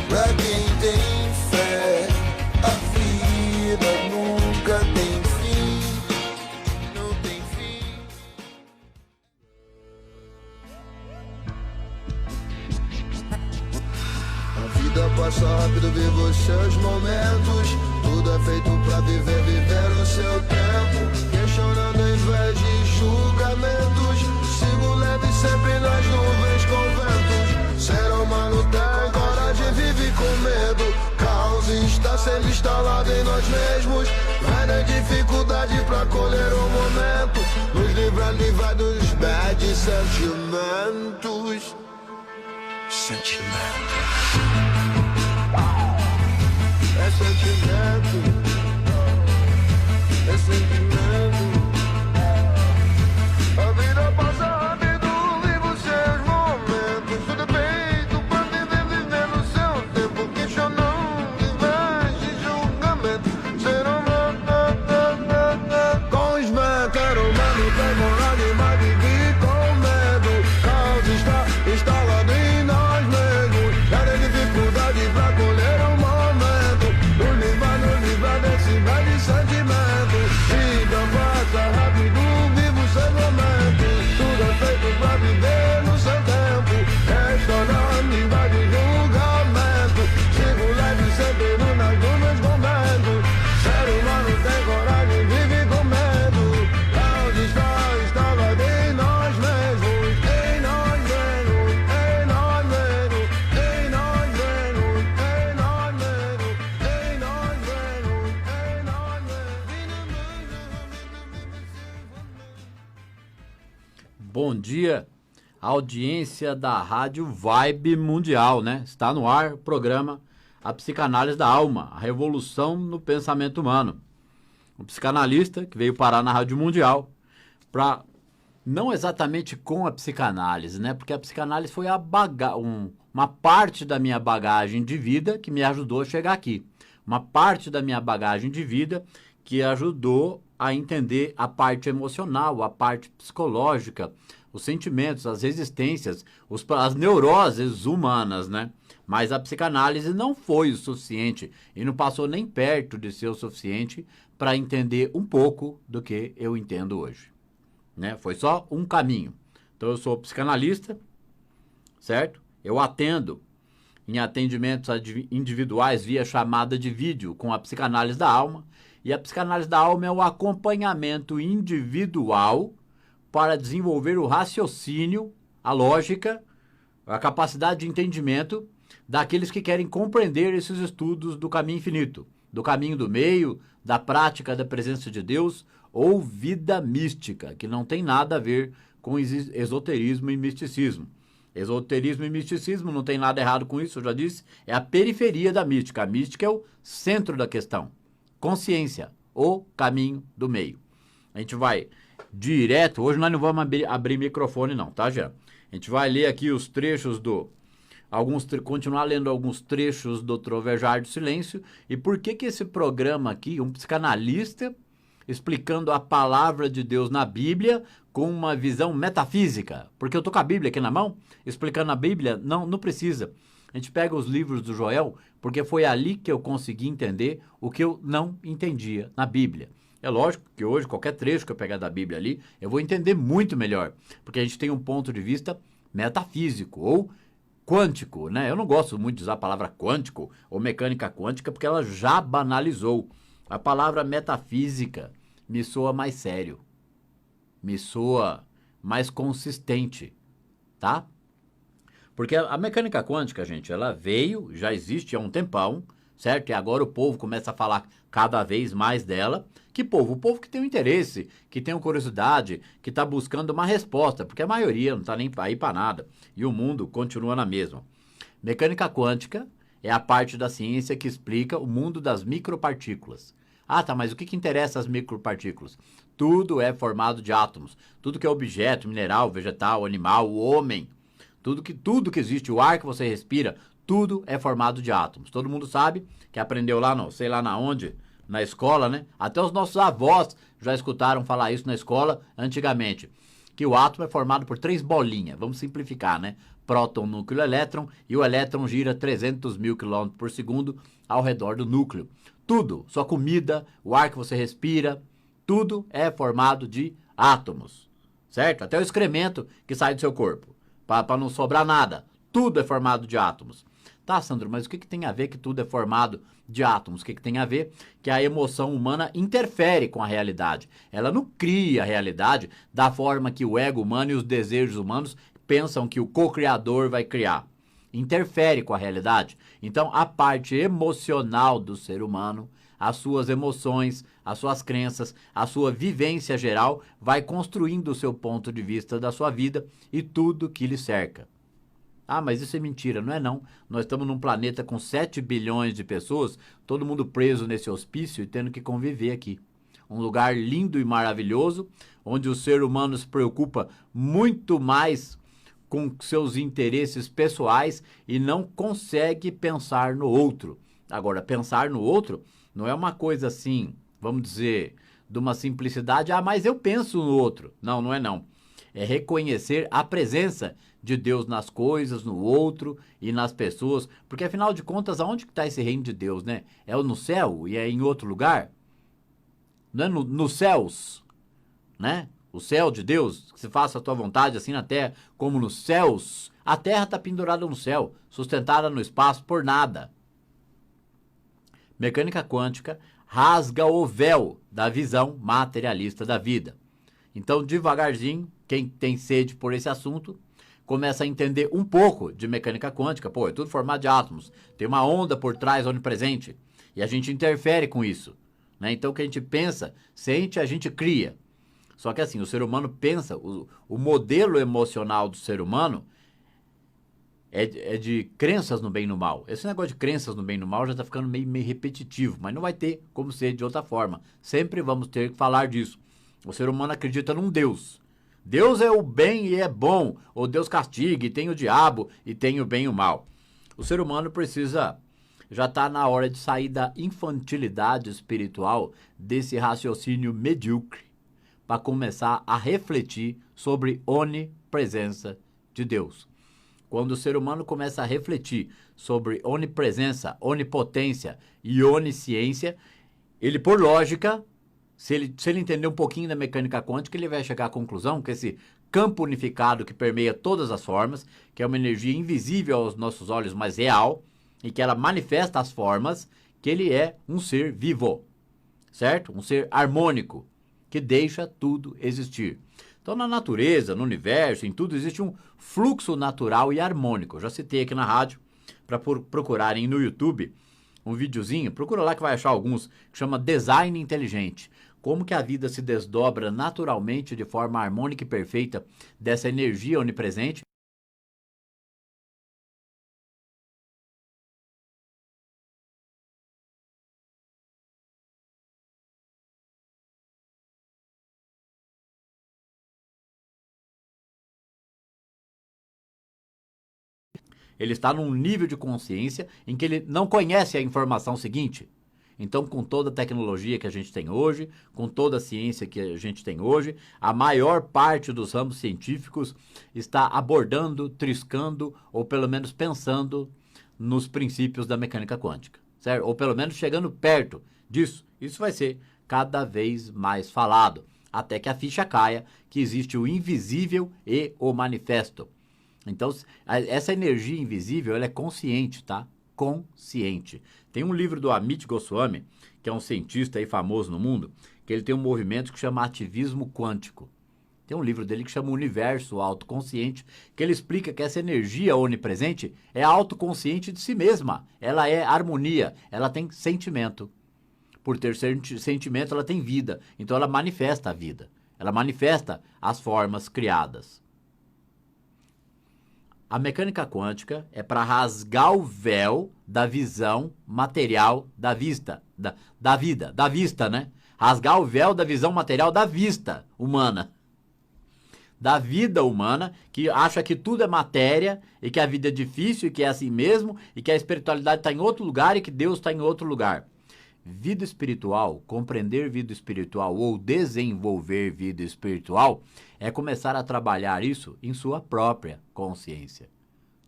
Pra quem tem fé, a vida nunca tem fim, não tem fim. A vida passa rápido, viva os seus momentos. Tudo é feito pra viver o seu tempo. Questionando em vez de julgamentos. Sigo leve sempre nas nuvens com ventos. Ser humano tem coragem, vive com medo. Caos está sempre instalado em nós mesmos. Vai na dificuldade pra colher o momento. Nos livrar dos bad sentimentos. É sentimento. É sentimento. A vida passa rápido, viva os seus momentos. Tudo é feito pra viver o seu tempo. Questionando em vez de julgamento. Ser humano com os metas. Humano tem coragem, mas vive com medo. Caos está instalado em nós mesmos. Cada dificuldade pra colher um momento. Nos livrar desse velho sentimento. Vida passa rápido, viva os seus momentos. Tudo é feito pra viver no seu tempo. Questionando em vez de julgamento. Sigo leve sempre nas nuvens com vento. Ser humano tem coragem, vive com medo. Caos está instalado em nós mesmos. Em nós mesmos, em nós mesmos, em nós mesmos, em nós mesmos, em nós mesmos, em nós mesmos. Bom dia, audiência da Rádio Vibe Mundial, né? Está no ar o programa A Psicanálise da Alma, a revolução no pensamento humano. Um psicanalista que veio parar na Rádio Mundial para, não exatamente com a psicanálise, né? Porque a psicanálise foi uma parte da minha bagagem de vida que me ajudou a chegar aqui. Uma parte da minha bagagem de vida que ajudou a entender a parte emocional, a parte psicológica, os sentimentos, as resistências, as neuroses humanas, né? Mas a psicanálise não foi o suficiente e não passou nem perto de ser o suficiente para entender um pouco do que eu entendo hoje, né? Foi só um caminho. Então eu sou psicanalista, certo? Eu atendo em atendimentos individuais via chamada de vídeo com a psicanálise da alma. E a psicanálise da alma é o acompanhamento individual para desenvolver o raciocínio, a lógica, a capacidade de entendimento daqueles que querem compreender esses estudos do caminho infinito, do caminho do meio, da prática da presença de Deus ou vida mística, que não tem nada a ver com esoterismo e misticismo. Esoterismo e misticismo não tem nada errado com isso, eu já disse, é a periferia da mística. A mística é o centro da questão. Consciência, o caminho do meio. A gente vai direto, hoje nós não vamos abrir microfone não, tá, Jean? A gente vai ler aqui os trechos continuar lendo alguns trechos do Trovejar do Silêncio. E por que esse programa aqui, um psicanalista explicando a palavra de Deus na Bíblia com uma visão metafísica? Porque eu tô com a Bíblia aqui na mão, explicando a Bíblia, não precisa. A gente pega os livros do Joel, porque foi ali que eu consegui entender o que eu não entendia na Bíblia. É lógico que hoje, qualquer trecho que eu pegar da Bíblia ali, eu vou entender muito melhor, porque a gente tem um ponto de vista metafísico ou quântico, né? Eu não gosto muito de usar a palavra quântico ou mecânica quântica, porque ela já banalizou. A palavra metafísica me soa mais sério, me soa mais consistente, tá? Porque a mecânica quântica, gente, ela veio, já existe há um tempão, certo? E agora o povo começa a falar cada vez mais dela. Que povo? O povo que tem um interesse, que tem uma curiosidade, que está buscando uma resposta, porque a maioria não está nem aí para nada. E o mundo continua na mesma. Mecânica quântica é a parte da ciência que explica o mundo das micropartículas. Ah, tá, mas o que interessa as micropartículas? Tudo é formado de átomos. Tudo que é objeto, mineral, vegetal, animal, o homem. Tudo que existe, o ar que você respira, tudo é formado de átomos. Todo mundo sabe, que aprendeu lá, não sei lá na onde, na escola, né? Até os nossos avós já escutaram falar isso na escola antigamente. Que o átomo é formado por 3 bolinhas, vamos simplificar, né? próton, núcleo, elétron, e o elétron gira 300 mil km por segundo ao redor do núcleo. Tudo, sua comida, o ar que você respira, tudo é formado de átomos, certo? Até o excremento que sai do seu corpo, para não sobrar nada, tudo é formado de átomos. Tá, Sandro, mas o que tem a ver que tudo é formado de átomos? O que tem a ver que a emoção humana interfere com a realidade? Ela não cria a realidade da forma que o ego humano e os desejos humanos pensam que o co-criador vai criar. Interfere com a realidade. Então, a parte emocional do ser humano, as suas emoções, as suas crenças, a sua vivência geral, vai construindo o seu ponto de vista da sua vida e tudo que lhe cerca. Ah, mas isso é mentira, não é não. Nós estamos num planeta com 7 bilhões de pessoas, todo mundo preso nesse hospício e tendo que conviver aqui. Um lugar lindo e maravilhoso, onde o ser humano se preocupa muito mais com seus interesses pessoais e não consegue pensar no outro. Agora, pensar no outro não é uma coisa assim, vamos dizer, de uma simplicidade, ah, mas eu penso no outro. Não, não é não. É reconhecer a presença de Deus nas coisas, no outro e nas pessoas, porque afinal de contas, aonde que está esse reino de Deus, né? É no céu e é em outro lugar? Não é nos céus, né? O céu de Deus, que se faça a tua vontade assim na terra como nos céus. A terra está pendurada no céu, sustentada no espaço por nada. Mecânica quântica rasga o véu da visão materialista da vida. Então, devagarzinho, quem tem sede por esse assunto, começa a entender um pouco de mecânica quântica. Pô, é tudo formado de átomos. Tem uma onda por trás onipresente. E a gente interfere com isso, né? Então, o que a gente pensa, sente, a gente cria. Só que assim, o ser humano pensa, o modelo emocional do ser humano é de crenças no bem e no mal. Esse negócio de crenças no bem e no mal já está ficando meio repetitivo, mas não vai ter como ser de outra forma. Sempre vamos ter que falar disso. O ser humano acredita num Deus. Deus é o bem e é bom, ou Deus castiga e tem o diabo e tem o bem e o mal. O ser humano precisa, já está na hora de sair da infantilidade espiritual, desse raciocínio medíocre, para começar a refletir sobre onipresença de Deus. Quando o ser humano começa a refletir sobre onipresença, onipotência e onisciência, ele, por lógica, se ele entender um pouquinho da mecânica quântica, ele vai chegar à conclusão que esse campo unificado que permeia todas as formas, que é uma energia invisível aos nossos olhos, mas real, e que ela manifesta as formas, que ele é um ser vivo, certo? Um ser harmônico, que deixa tudo existir. Então, na natureza, no universo, em tudo, existe um fluxo natural e harmônico. Eu já citei aqui na rádio, para procurarem no YouTube um videozinho, procura lá que vai achar alguns, que chama Design Inteligente. Como que a vida se desdobra naturalmente, de forma harmônica e perfeita, dessa energia onipresente. Ele está num nível de consciência em que ele não conhece a informação seguinte. Então, com toda a tecnologia que a gente tem hoje, com toda a ciência que a gente tem hoje, a maior parte dos ramos científicos está abordando, triscando, ou pelo menos pensando nos princípios da mecânica quântica, certo? Ou pelo menos chegando perto disso. Isso vai ser cada vez mais falado, até que a ficha caia que existe o invisível e o manifesto. Então, essa energia invisível, ela é consciente, tá? Consciente. Tem um livro do Amit Goswami, que é um cientista aí famoso no mundo, que ele tem um movimento que chama ativismo quântico. Tem um livro dele que chama Universo Autoconsciente, que ele explica que essa energia onipresente é autoconsciente de si mesma. Ela é harmonia, ela tem sentimento. Por ter sentimento, ela tem vida. Então, ela manifesta a vida. Ela manifesta as formas criadas. A mecânica quântica é para rasgar o véu da visão material da vista, da vida, da vista, né? Rasgar o véu da visão material da vista humana. Da vida humana, que acha que tudo é matéria, e que a vida é difícil, e que é assim mesmo, e que a espiritualidade está em outro lugar, e que Deus está em outro lugar. Vida espiritual, compreender vida espiritual ou desenvolver vida espiritual é começar a trabalhar isso em sua própria consciência.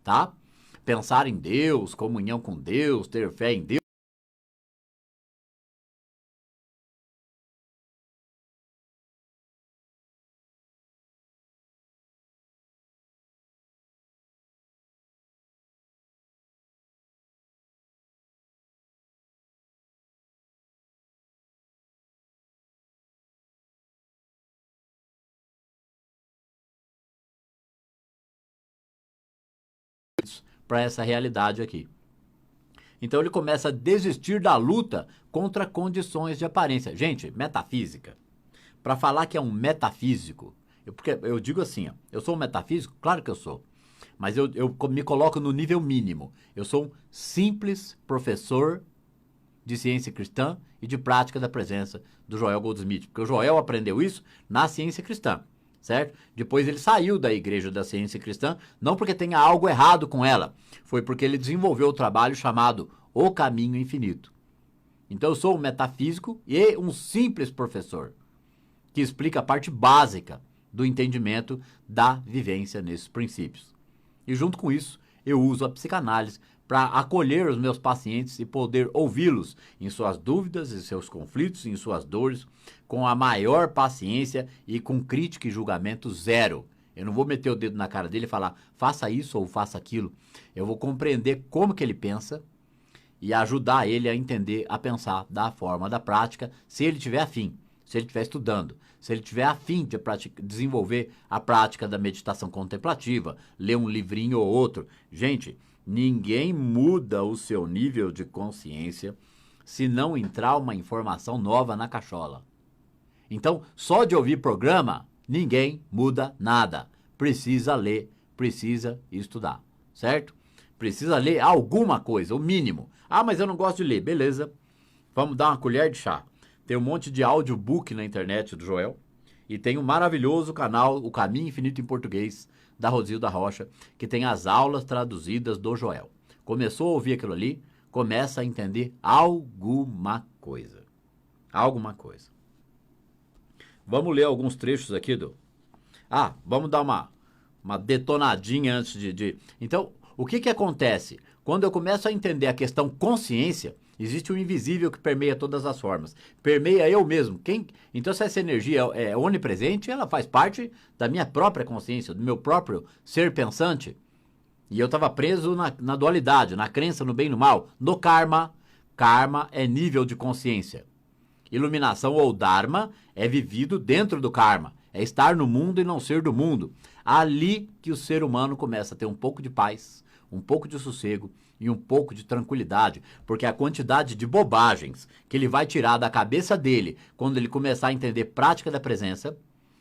tá? Pensar em Deus, comunhão com Deus, ter fé em Deus. Para essa realidade aqui. Então ele começa a desistir da luta contra condições de aparência. Gente, metafísica. Para falar que é um metafísico, porque eu digo assim, ó, eu sou um metafísico? Claro que eu sou. Mas eu me coloco no nível mínimo. Eu sou um simples professor de ciência cristã e de prática da presença do Joel Goldsmith. Porque o Joel aprendeu isso na ciência cristã, certo? Depois ele saiu da igreja da ciência cristã, não porque tenha algo errado com ela, foi porque ele desenvolveu o trabalho chamado O Caminho Infinito. Então eu sou um metafísico e um simples professor, que explica a parte básica do entendimento da vivência nesses princípios. E junto com isso, eu uso a psicanálise para acolher os meus pacientes e poder ouvi-los em suas dúvidas, em seus conflitos, em suas dores, com a maior paciência e com crítica e julgamento zero. Eu não vou meter o dedo na cara dele e falar, faça isso ou faça aquilo. Eu vou compreender como que ele pensa e ajudar ele a entender, a pensar da forma da prática, se ele tiver afim, se ele estiver estudando, se ele tiver afim de desenvolver a prática da meditação contemplativa, ler um livrinho ou outro. Gente, ninguém muda o seu nível de consciência se não entrar uma informação nova na cachola. Então, só de ouvir programa, ninguém muda nada. Precisa ler, precisa estudar, certo? Precisa ler alguma coisa, o mínimo. Ah, mas eu não gosto de ler. Beleza, vamos dar uma colher de chá. Tem um monte de audiobook na internet do Joel. E tem um maravilhoso canal, O Caminho Infinito em Português, da Rosilda Rocha, que tem as aulas traduzidas do Joel. Começou a ouvir aquilo ali, começa a entender alguma coisa. Alguma coisa. Vamos ler alguns trechos aqui vamos dar uma detonadinha antes de... Então, o que acontece? Quando eu começo a entender a questão consciência, existe um invisível que permeia todas as formas. Permeia eu mesmo. Então, se essa energia é onipresente, ela faz parte da minha própria consciência, do meu próprio ser pensante. E eu estava preso na dualidade, na crença no bem e no mal, no karma. Karma é nível de consciência. Iluminação ou dharma é vivido dentro do karma. É estar no mundo e não ser do mundo. Ali que o ser humano começa a ter um pouco de paz, um pouco de sossego e um pouco de tranquilidade, porque a quantidade de bobagens que ele vai tirar da cabeça dele quando ele começar a entender prática da presença,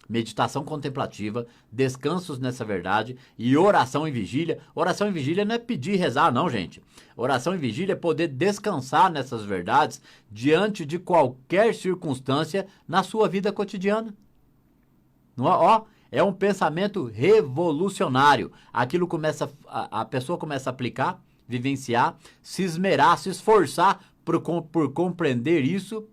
meditação contemplativa, descansos nessa verdade e oração e vigília. Oração e vigília não é pedir e rezar, não, gente. Oração e vigília é poder descansar nessas verdades diante de qualquer circunstância na sua vida cotidiana. É um pensamento revolucionário. Aquilo a pessoa começa a aplicar, vivenciar, se esmerar, se esforçar por compreender isso.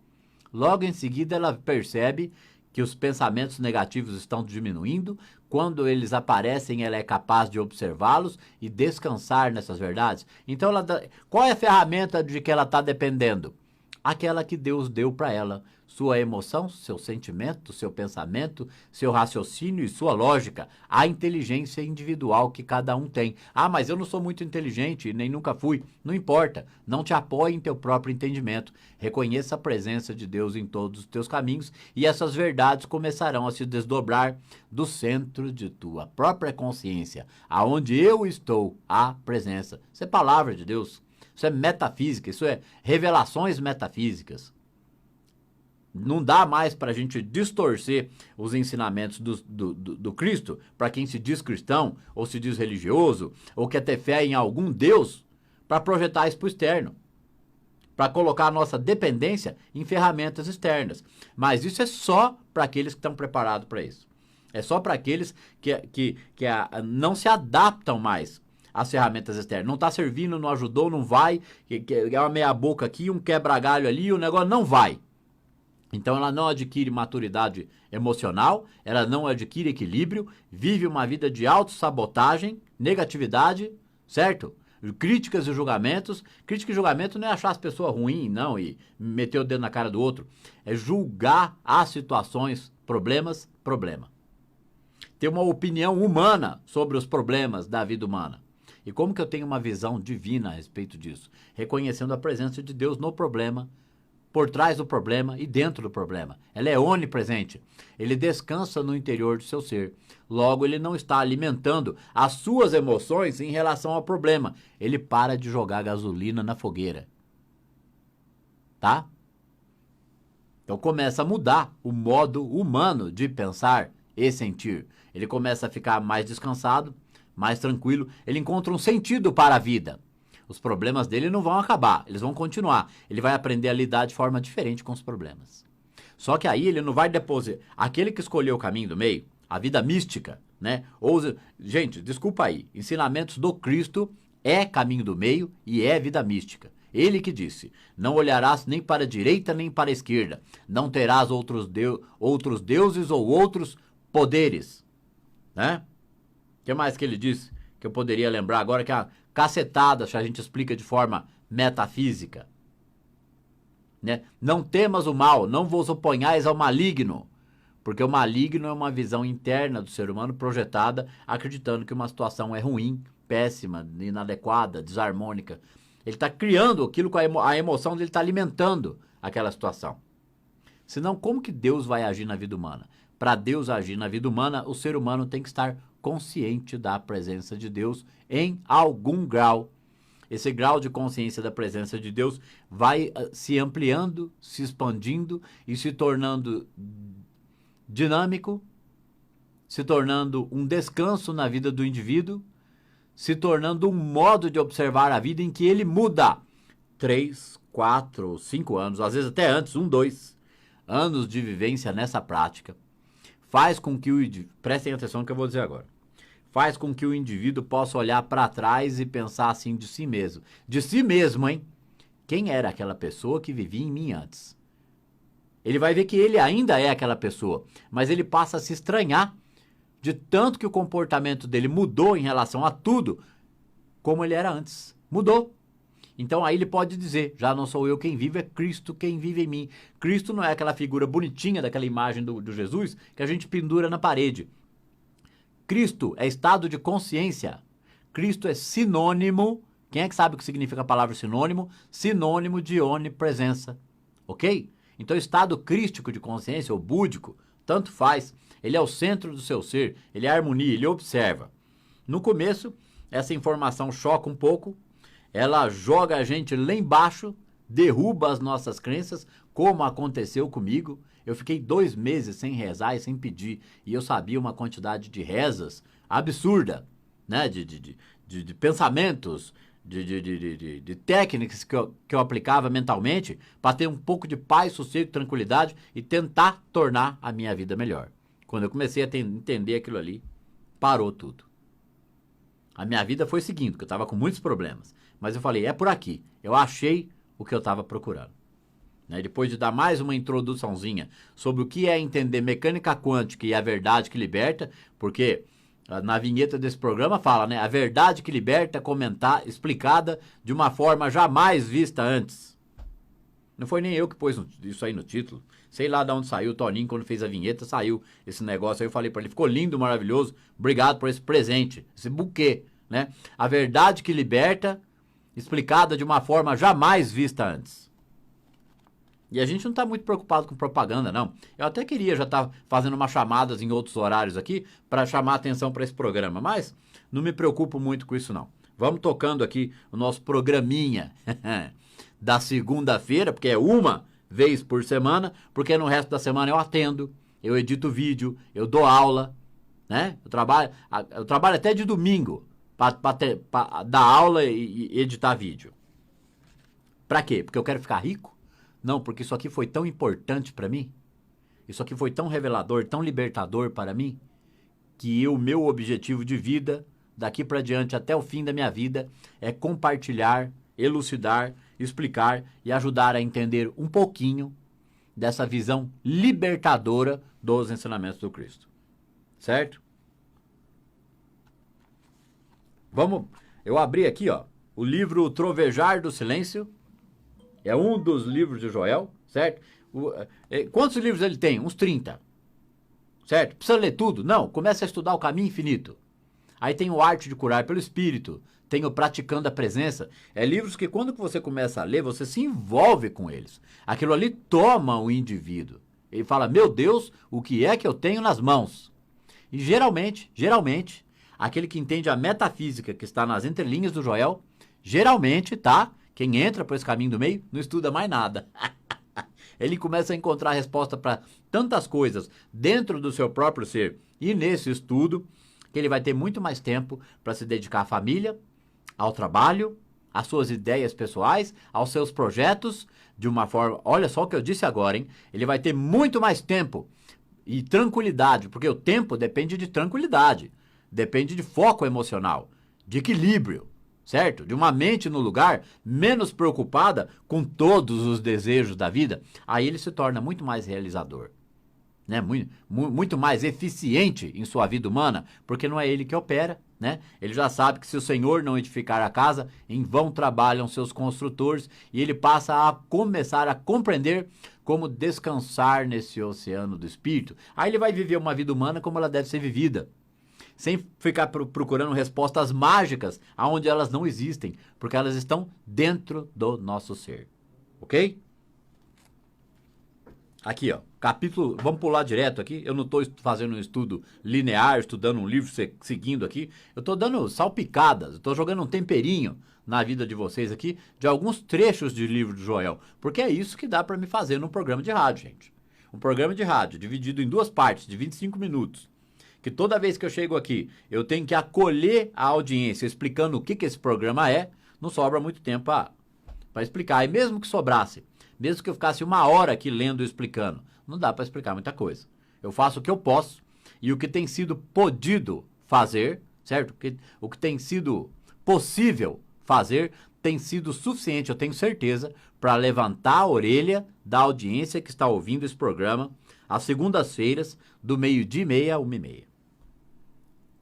Logo em seguida ela percebe que os pensamentos negativos estão diminuindo. Quando eles aparecem, ela é capaz de observá-los e descansar nessas verdades. Então, qual é a ferramenta de que ela está dependendo? Aquela que Deus deu para ela. Sua emoção, seu sentimento, seu pensamento, seu raciocínio e sua lógica. A inteligência individual que cada um tem. Ah, mas eu não sou muito inteligente, nem nunca fui. Não importa. Não te apoie em teu próprio entendimento. Reconheça a presença de Deus em todos os teus caminhos e essas verdades começarão a se desdobrar do centro de tua própria consciência. Aonde eu estou, a presença. Isso é palavra de Deus. Isso é metafísica. Isso é revelações metafísicas. Não dá mais para a gente distorcer os ensinamentos do Cristo para quem se diz cristão, ou se diz religioso, ou quer ter fé em algum Deus, para projetar isso para o externo. Para colocar a nossa dependência em ferramentas externas. Mas isso é só para aqueles que estão preparados para isso. É só para aqueles que não se adaptam mais às ferramentas externas. Não está servindo, não ajudou, não vai, é uma meia boca aqui, um quebra-galho ali, o negócio não vai. Então ela não adquire maturidade emocional, ela não adquire equilíbrio, vive uma vida de autossabotagem, negatividade, certo? Críticas e julgamentos. Crítica e julgamento não é achar as pessoas ruins, não, e meter o dedo na cara do outro. É julgar as situações, problemas, problema. Ter uma opinião humana sobre os problemas da vida humana. E como que eu tenho uma visão divina a respeito disso? Reconhecendo a presença de Deus no problema, por trás do problema e dentro do problema. Ela é onipresente. Ele descansa no interior do seu ser. Logo, ele não está alimentando as suas emoções em relação ao problema. Ele para de jogar gasolina na fogueira. Tá? Então começa a mudar o modo humano de pensar e sentir. Ele começa a ficar mais descansado, mais tranquilo. Ele encontra um sentido para a vida. Os problemas dele não vão acabar, eles vão continuar. Ele vai aprender a lidar de forma diferente com os problemas. Só que aí ele não vai depositar. Aquele que escolheu o caminho do meio, a vida mística, né? Gente, desculpa aí. Ensinamentos do Cristo é caminho do meio e é vida mística. Ele que disse: não olharás nem para a direita nem para a esquerda. Não terás outros deuses ou outros poderes. Né? O que mais que ele disse? Que eu poderia lembrar agora, que é a cacetada, se a gente explica de forma metafísica. Né? Não temas o mal, não vos oponhais ao maligno. Porque o maligno é uma visão interna do ser humano projetada, acreditando que uma situação é ruim, péssima, inadequada, desarmônica. Ele está criando aquilo com a emoção dele, está alimentando aquela situação. Senão, como que Deus vai agir na vida humana? Para Deus agir na vida humana, o ser humano tem que estar consciente da presença de Deus em algum grau. Esse grau de consciência da presença de Deus vai se ampliando, se expandindo e se tornando dinâmico, se tornando um descanso na vida do indivíduo, se tornando um modo de observar a vida em que ele muda. 3, 4, 5 anos, às vezes até antes, 1, 2 anos de vivência nessa prática, faz com que prestem atenção no que eu vou dizer agora, faz com que o indivíduo possa olhar para trás e pensar assim de si mesmo. De si mesmo, hein? Quem era aquela pessoa que vivia em mim antes? Ele vai ver que ele ainda é aquela pessoa, mas ele passa a se estranhar de tanto que o comportamento dele mudou em relação a tudo como ele era antes. Mudou. Então aí ele pode dizer: já não sou eu quem vive, é Cristo quem vive em mim. Cristo não é aquela figura bonitinha daquela imagem do Jesus que a gente pendura na parede. Cristo é estado de consciência. Cristo é sinônimo. Quem é que sabe o que significa a palavra sinônimo? Sinônimo de onipresença. Ok? Então estado crístico de consciência, ou búdico, tanto faz. Ele é o centro do seu ser, ele é a harmonia, ele observa. No começo, essa informação choca um pouco, ela joga a gente lá embaixo, derruba as nossas crenças, como aconteceu comigo. Eu fiquei 2 meses sem rezar e sem pedir, e eu sabia uma quantidade de rezas absurda, né? de pensamentos, de técnicas que eu aplicava mentalmente para ter um pouco de paz, sossego, tranquilidade e tentar tornar a minha vida melhor. Quando eu comecei a entender aquilo ali, parou tudo. A minha vida foi seguindo, porque eu estava com muitos problemas. Mas eu falei: é por aqui. Eu achei o que eu estava procurando. Né? Depois de dar mais uma introduçãozinha sobre o que é entender mecânica quântica e a verdade que liberta, porque na vinheta desse programa fala, né? A verdade que liberta, explicada de uma forma jamais vista antes. Não foi nem eu que pus isso aí no título. Sei lá de onde saiu. O Toninho, quando fez a vinheta, saiu esse negócio aí. Eu falei para ele: ficou lindo, maravilhoso. Obrigado por esse presente, esse buquê, né? A verdade que liberta, explicada de uma forma jamais vista antes. E a gente não está muito preocupado com propaganda, não. Eu até queria já estar fazendo umas chamadas em outros horários aqui para chamar atenção para esse programa, mas não me preocupo muito com isso, não. Vamos tocando aqui o nosso programinha da segunda-feira, porque é uma vez por semana, porque no resto da semana eu atendo, eu edito vídeo, eu dou aula, né? Eu trabalho até de domingo para dar aula e editar vídeo. Para quê? Porque eu quero ficar rico? Não, porque isso aqui foi tão importante para mim, isso aqui foi tão revelador, tão libertador para mim, que o meu objetivo de vida, daqui para diante até o fim da minha vida, é compartilhar, elucidar, explicar e ajudar a entender um pouquinho dessa visão libertadora dos ensinamentos do Cristo. Certo? Vamos Eu abri aqui, ó, o livro Trovejar do Silêncio. É um dos livros de Joel, certo? Quantos livros ele tem? Uns 30. Certo? Precisa ler tudo? Não, começa a estudar o Caminho Infinito. Aí tem o Arte de Curar pelo Espírito, tem o Praticando a Presença. É livros que quando você começa a ler, você se envolve com eles. Aquilo ali toma o indivíduo. Ele fala, meu Deus, o que é que eu tenho nas mãos? E geralmente, aquele que entende a metafísica que está nas entrelinhas do Joel, geralmente, tá? Quem entra por esse caminho do meio, não estuda mais nada. Ele começa a encontrar resposta para tantas coisas dentro do seu próprio ser e nesse estudo, que ele vai ter muito mais tempo para se dedicar à família, ao trabalho, às suas ideias pessoais, aos seus projetos, de uma forma... Olha só o que eu disse agora, hein? Ele vai ter muito mais tempo e tranquilidade, porque o tempo depende de tranquilidade, depende de foco emocional, de equilíbrio, certo? De uma mente no lugar menos preocupada com todos os desejos da vida. Aí ele se torna muito mais realizador, né? Muito mais eficiente em sua vida humana, porque não é ele que opera, né? Ele já sabe que se o Senhor não edificar a casa, em vão trabalham seus construtores, e ele passa a começar a compreender como descansar nesse oceano do Espírito. Aí ele vai viver uma vida humana como ela deve ser vivida, sem ficar procurando respostas mágicas aonde elas não existem, porque elas estão dentro do nosso ser, ok? Aqui, ó, capítulo, vamos pular direto aqui, eu não estou fazendo um estudo linear, estudando um livro, seguindo aqui, eu estou dando salpicadas, estou jogando um temperinho na vida de vocês aqui, de alguns trechos de livro de Joel, porque é isso que dá para me fazer num programa de rádio, gente. Um programa de rádio dividido em duas partes, de 25 minutos, que toda vez que eu chego aqui, eu tenho que acolher a audiência explicando o que esse programa é, não sobra muito tempo para explicar, e mesmo que sobrasse, mesmo que eu ficasse uma hora aqui lendo e explicando, não dá para explicar muita coisa. Eu faço o que eu posso e o que tem sido podido fazer, certo? O que tem sido possível fazer tem sido suficiente, eu tenho certeza, para levantar a orelha da audiência que está ouvindo esse programa às segundas-feiras, do 12:30 a 1:30.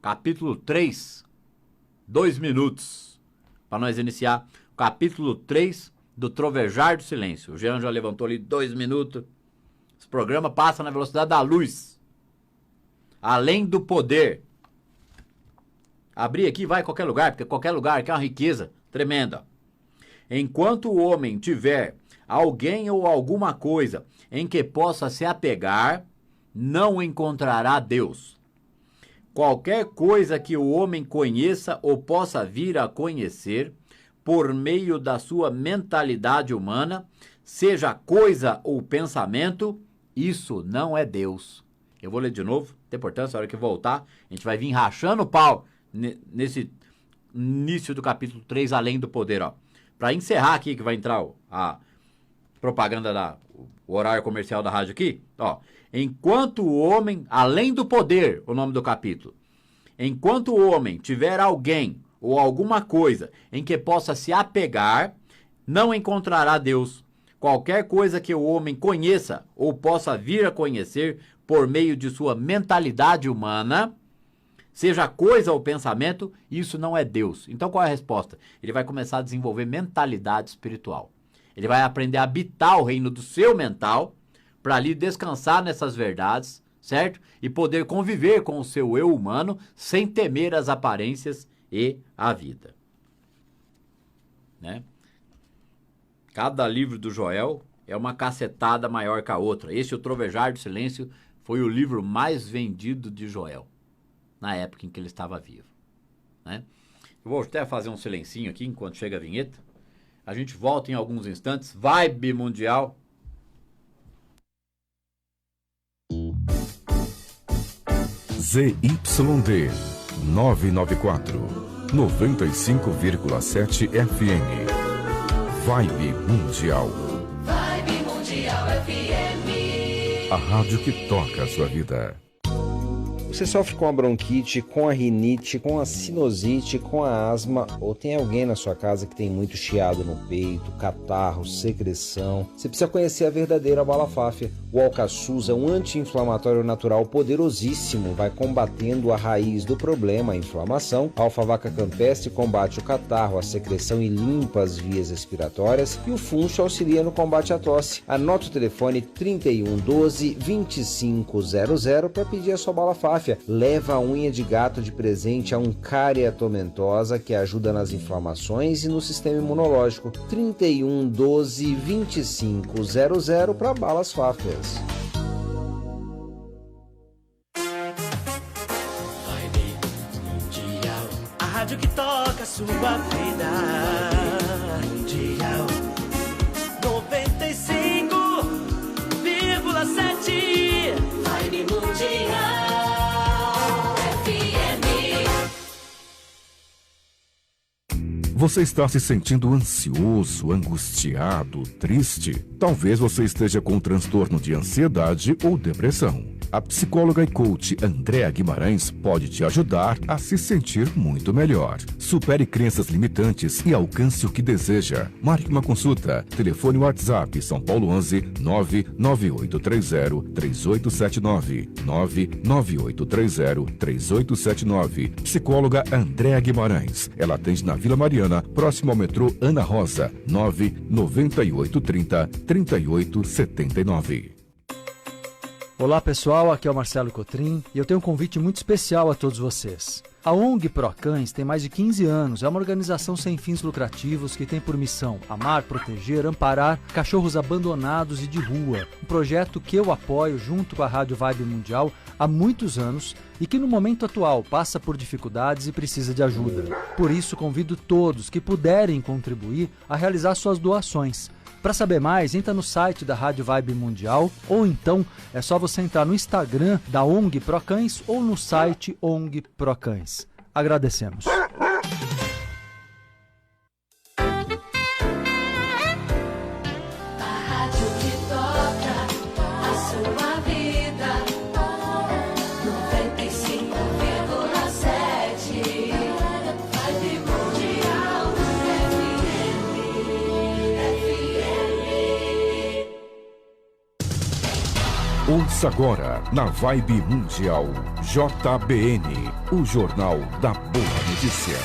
Capítulo 3, 2 minutos, para nós iniciar o capítulo 3 do Trovejar do Silêncio. O Jean já levantou ali 2 minutos. Esse programa passa na velocidade da luz. Além do poder. Abrir aqui, vai em qualquer lugar, porque qualquer lugar aqui é uma riqueza tremenda. Enquanto o homem tiver alguém ou alguma coisa em que possa se apegar, não encontrará Deus. Qualquer coisa que o homem conheça ou possa vir a conhecer, por meio da sua mentalidade humana, seja coisa ou pensamento, isso não é Deus. Eu vou ler de novo, tem importância, a hora que voltar, a gente vai vir rachando o pau nesse início do capítulo 3, além do poder, ó. Para encerrar aqui, que vai entrar a propaganda o horário comercial da rádio aqui, ó. Enquanto o homem, além do poder, o nome do capítulo, enquanto o homem tiver alguém ou alguma coisa em que possa se apegar, não encontrará Deus. Qualquer coisa que o homem conheça ou possa vir a conhecer por meio de sua mentalidade humana, seja coisa ou pensamento, isso não é Deus. Então qual é a resposta? Ele vai começar a desenvolver mentalidade espiritual. Ele vai aprender a habitar o reino do seu mental, para ali descansar nessas verdades, certo? E poder conviver com o seu eu humano sem temer as aparências e a vida, né? Cada livro do Joel é uma cacetada maior que a outra. O Trovejar do Silêncio, foi o livro mais vendido de Joel, na época em que ele estava vivo, né? Eu vou até fazer um silencinho aqui, enquanto chega a vinheta. A gente volta em alguns instantes. Vibe Mundial. ZYD 994, 95,7 FM. Vibe Mundial. Vibe Mundial FM. A rádio que toca a sua vida. Você sofre com a bronquite, com a rinite, com a sinusite, com a asma, ou tem alguém na sua casa que tem muito chiado no peito, catarro, secreção? Você precisa conhecer a verdadeira Balafáfia. O Alcaçuz é um anti-inflamatório natural poderosíssimo, vai combatendo a raiz do problema, a inflamação. A alfavaca campestre combate o catarro, a secreção e limpa as vias respiratórias, e o funcho auxilia no combate à tosse. Anota o telefone 31 12 2500 para pedir a sua Balafáfia. Leva a unha de gato de presente a Uncária tomentosa, que ajuda nas inflamações e no sistema imunológico. 31 12 2500 para balas fáfias. A rádio que toca a sua vida. Mundial 95,7. Vibe Mundial FM. Você está se sentindo ansioso, angustiado, triste? Talvez você esteja com um transtorno de ansiedade ou depressão. A psicóloga e coach Andréa Guimarães pode te ajudar a se sentir muito melhor. Supere crenças limitantes e alcance o que deseja. Marque uma consulta. Telefone WhatsApp São Paulo 11 99830 3879 99830 3879. Psicóloga Andréa Guimarães. Ela atende na Vila Mariana, próximo ao metrô Ana Rosa, 99830 3879. Olá pessoal, aqui é o Marcelo Cotrim e eu tenho um convite muito especial a todos vocês. A ONG Procães tem mais de 15 anos, é uma organização sem fins lucrativos que tem por missão amar, proteger, amparar cachorros abandonados e de rua. Um projeto que eu apoio junto com a Rádio Vibe Mundial há muitos anos e que no momento atual passa por dificuldades e precisa de ajuda. Por isso convido todos que puderem contribuir a realizar suas doações. Para saber mais, entra no site da Rádio Vibe Mundial ou então é só você entrar no Instagram da ONG Procães ou no site ONG Procães. Agradecemos. Ouça agora, na Vibe Mundial, JBN, o Jornal da Boa Notícia.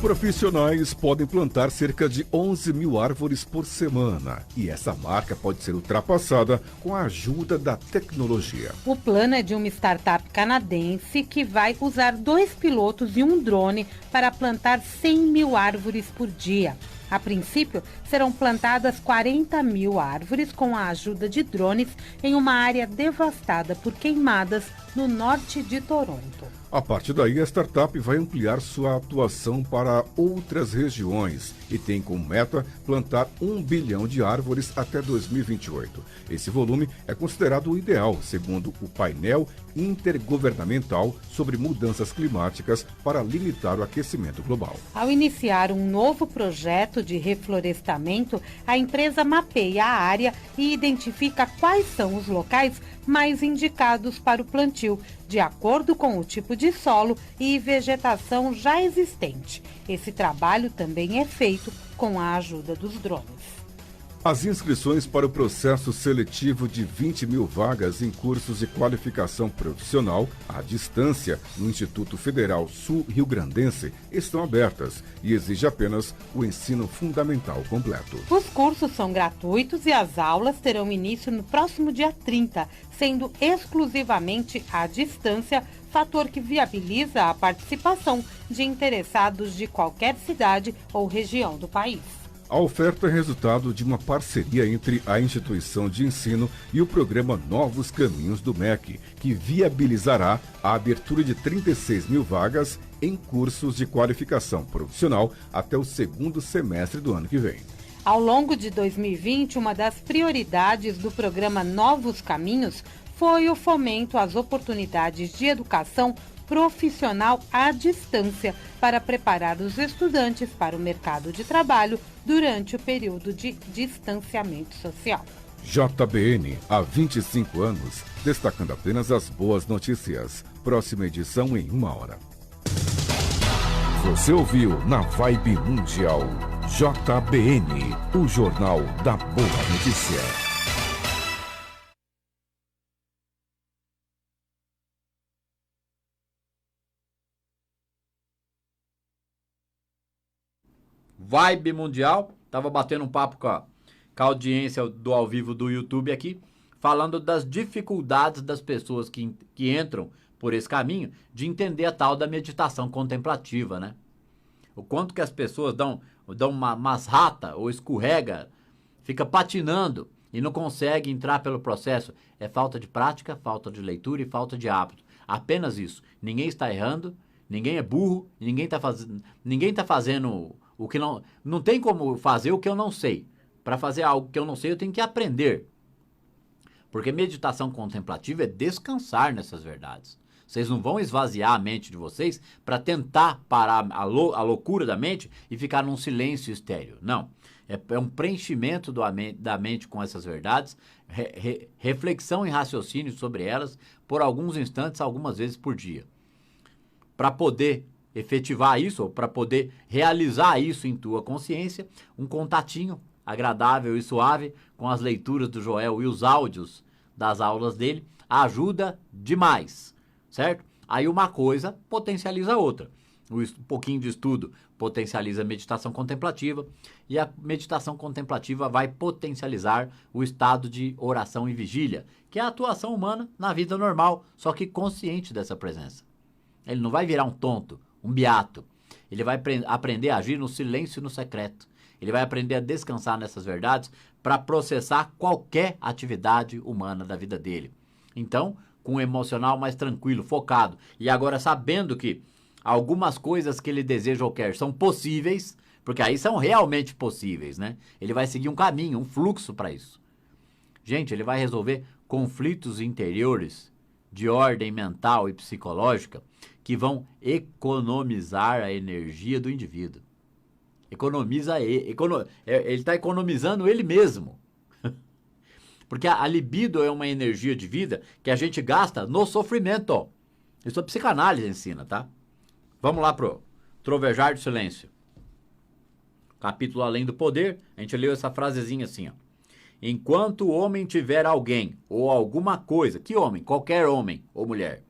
Profissionais podem plantar cerca de 11 mil árvores por semana e essa marca pode ser ultrapassada com a ajuda da tecnologia. O plano é de uma startup canadense que vai usar 2 pilotos e um drone para plantar 100 mil árvores por dia. A princípio, serão plantadas 40 mil árvores com a ajuda de drones em uma área devastada por queimadas no norte de Toronto. A partir daí, a startup vai ampliar sua atuação para outras regiões e tem como meta plantar 1 bilhão de árvores até 2028. Esse volume é considerado o ideal, segundo o painel intergovernamental sobre mudanças climáticas para limitar o aquecimento global. Ao iniciar um novo projeto de reflorestamento, a empresa mapeia a área e identifica quais são os locais mais indicados para o plantio, de acordo com o tipo de solo e vegetação já existente. Esse trabalho também é feito com a ajuda dos drones. As inscrições para o processo seletivo de 20 mil vagas em cursos de qualificação profissional à distância no Instituto Federal Sul-Rio-Grandense estão abertas e exige apenas o ensino fundamental completo. Os cursos são gratuitos e as aulas terão início no próximo dia 30, sendo exclusivamente à distância, fator que viabiliza a participação de interessados de qualquer cidade ou região do país. A oferta é resultado de uma parceria entre a instituição de ensino e o programa Novos Caminhos do MEC, que viabilizará a abertura de 36 mil vagas em cursos de qualificação profissional até o segundo semestre do ano que vem. Ao longo de 2020, uma das prioridades do programa Novos Caminhos foi o fomento às oportunidades de educação profissional à distância para preparar os estudantes para o mercado de trabalho durante o período de distanciamento social. JBN, há 25 anos, destacando apenas as boas notícias. Próxima edição em 1 hora. Você ouviu na Vibe Mundial, JBN, o Jornal da Boa Notícia. Vibe Mundial, tava batendo um papo com a audiência do ao vivo do YouTube aqui, falando das dificuldades das pessoas que entram por esse caminho de entender a tal da meditação contemplativa, né? O quanto que as pessoas dão umas rata ou escorrega, fica patinando e não consegue entrar pelo processo. É falta de prática, falta de leitura e falta de hábito. Apenas isso. Ninguém está errando, ninguém é burro, ninguém tá fazendo o que não... Não tem como fazer o que eu não sei. Para fazer algo que eu não sei, eu tenho que aprender. Porque meditação contemplativa é descansar nessas verdades. Vocês não vão esvaziar a mente de vocês para tentar parar a loucura da mente e ficar num silêncio estéril. Não. É um preenchimento da mente com essas verdades, reflexão e raciocínio sobre elas por alguns instantes, algumas vezes por dia. Para poder efetivar isso, ou para poder realizar isso em tua consciência, um contatinho agradável e suave com as leituras do Joel e os áudios das aulas dele ajuda demais, certo? Aí uma coisa potencializa a outra. Um pouquinho de estudo potencializa a meditação contemplativa e a meditação contemplativa vai potencializar o estado de oração e vigília, que é a atuação humana na vida normal, só que consciente dessa presença. Ele não vai virar um tonto, um beato. Ele vai aprender a agir no silêncio e no secreto. Ele vai aprender a descansar nessas verdades para processar qualquer atividade humana da vida dele. Então, com um emocional mais tranquilo, focado, e agora sabendo que algumas coisas que ele deseja ou quer são possíveis, porque aí são realmente possíveis, né? Ele vai seguir um caminho, um fluxo para isso. Gente, ele vai resolver conflitos interiores de ordem mental e psicológica que vão economizar a energia do indivíduo. Ele está economizando ele mesmo. Porque a libido é uma energia de vida que a gente gasta no sofrimento. Isso a psicanálise ensina, tá? Vamos lá pro Trovejar do Silêncio. Capítulo Além do Poder, a gente leu essa frasezinha assim, ó. Enquanto o homem tiver alguém ou alguma coisa, que homem? Qualquer homem ou mulher,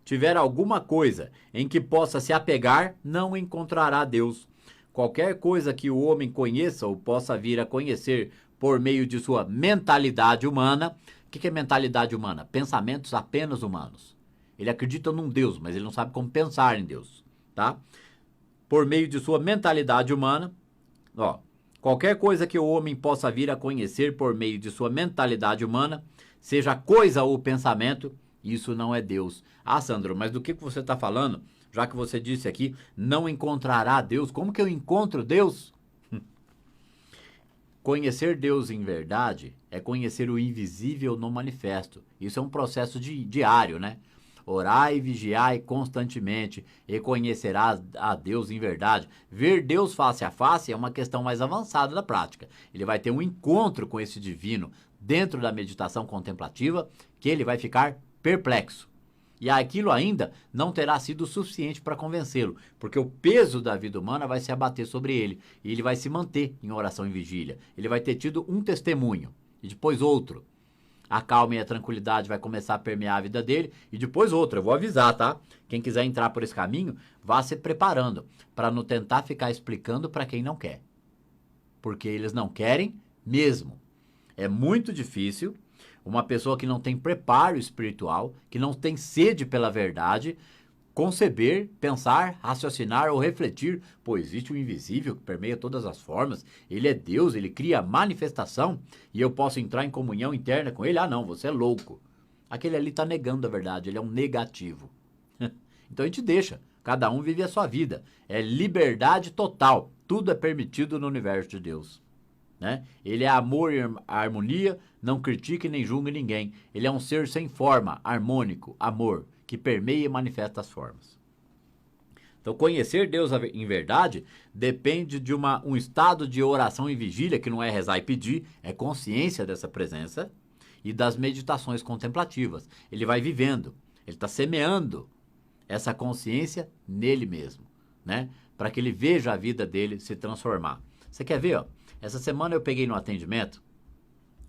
tiver alguma coisa em que possa se apegar, não encontrará Deus. Qualquer coisa que o homem conheça ou possa vir a conhecer por meio de sua mentalidade humana. O que é mentalidade humana? Pensamentos apenas humanos. Ele acredita num Deus, mas ele não sabe como pensar em Deus, tá? Por meio de sua mentalidade humana, ó, qualquer coisa que o homem possa vir a conhecer por meio de sua mentalidade humana, seja coisa ou pensamento, isso não é Deus. Ah, Sandro, mas do que você está falando? Já que você disse aqui, não encontrará Deus. Como que eu encontro Deus? Conhecer Deus em verdade é conhecer o invisível no manifesto. Isso é um processo diário, né? Orai e vigiai constantemente e conhecerás a Deus em verdade. Ver Deus face a face é uma questão mais avançada da prática. Ele vai ter um encontro com esse divino dentro da meditação contemplativa que ele vai ficar perplexo. E aquilo ainda não terá sido suficiente para convencê-lo, porque o peso da vida humana vai se abater sobre ele, e ele vai se manter em oração e vigília. Ele vai ter tido um testemunho, e depois outro. A calma e a tranquilidade vai começar a permear a vida dele, e depois outro. Eu vou avisar, tá? Quem quiser entrar por esse caminho, vá se preparando, para não tentar ficar explicando para quem não quer. Porque eles não querem mesmo. É muito difícil uma pessoa que não tem preparo espiritual, que não tem sede pela verdade, conceber, pensar, raciocinar ou refletir, pois existe o invisível que permeia todas as formas, ele é Deus, ele cria a manifestação e eu posso entrar em comunhão interna com ele. Ah não, você é louco. Aquele ali está negando a verdade, ele é um negativo. Então a gente deixa, cada um vive a sua vida, é liberdade total, tudo é permitido no universo de Deus. Né? Ele é amor e harmonia, não critica e nem julga ninguém. Ele é um ser sem forma, harmônico, amor, que permeia e manifesta as formas. Então Então, conhecer Deus em verdade depende de um estado de oração e vigília, que não é rezar e pedir, é consciência dessa presença, e das meditações contemplativas. Ele vai vivendo, ele está semeando essa consciência nele mesmo, né? Para que ele veja a vida dele se transformar. Você quer ver? Ó? Essa semana eu peguei no atendimento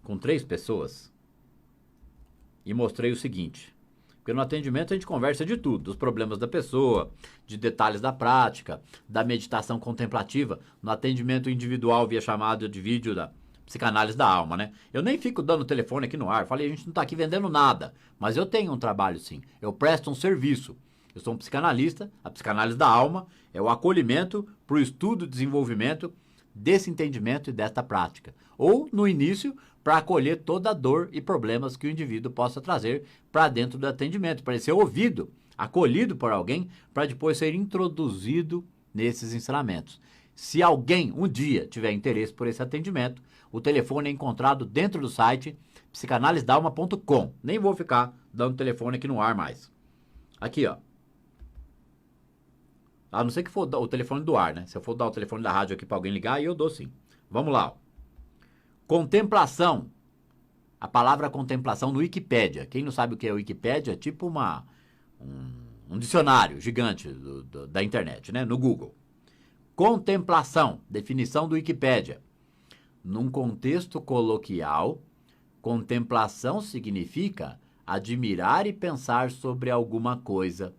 com 3 pessoas e mostrei o seguinte. Porque no atendimento a gente conversa de tudo, dos problemas da pessoa, de detalhes da prática, da meditação contemplativa, no atendimento individual via chamada de vídeo da psicanálise da alma, né? Eu nem fico dando telefone aqui no ar, falei, a gente não está aqui vendendo nada, mas eu tenho um trabalho sim, eu presto um serviço. Eu sou um psicanalista, a psicanálise da alma é o acolhimento para o estudo e desenvolvimento desse entendimento e desta prática. Ou, no início, para acolher toda a dor e problemas que o indivíduo possa trazer para dentro do atendimento, para ele ser ouvido, acolhido por alguém, para depois ser introduzido nesses ensinamentos. Se alguém um dia tiver interesse por esse atendimento, o telefone é encontrado dentro do site psicanalisedalma.com. Nem vou ficar dando telefone aqui no ar mais. Aqui, ó. A não ser que for o telefone do ar, né? Se eu for dar o telefone da rádio aqui para alguém ligar, aí eu dou sim. Vamos lá, ó. Contemplação. A palavra contemplação no Wikipédia. Quem não sabe o que é Wikipédia, é tipo um dicionário gigante da internet, né? No Google. Contemplação. Definição do Wikipédia. Num contexto coloquial, contemplação significa admirar e pensar sobre alguma coisa.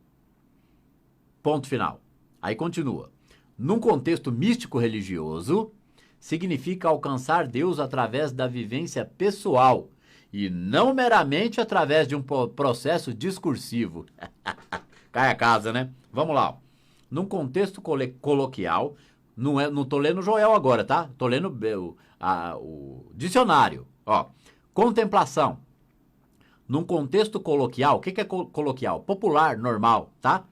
Ponto final. Aí continua. Num contexto místico-religioso, significa alcançar Deus através da vivência pessoal e não meramente através de um processo discursivo. Cai a casa, né? Vamos lá. Ó. Num contexto coloquial, não tô lendo Joel agora, tá? Tô lendo o dicionário. Ó. Contemplação. Num contexto coloquial, o que é coloquial? Popular, normal, tá?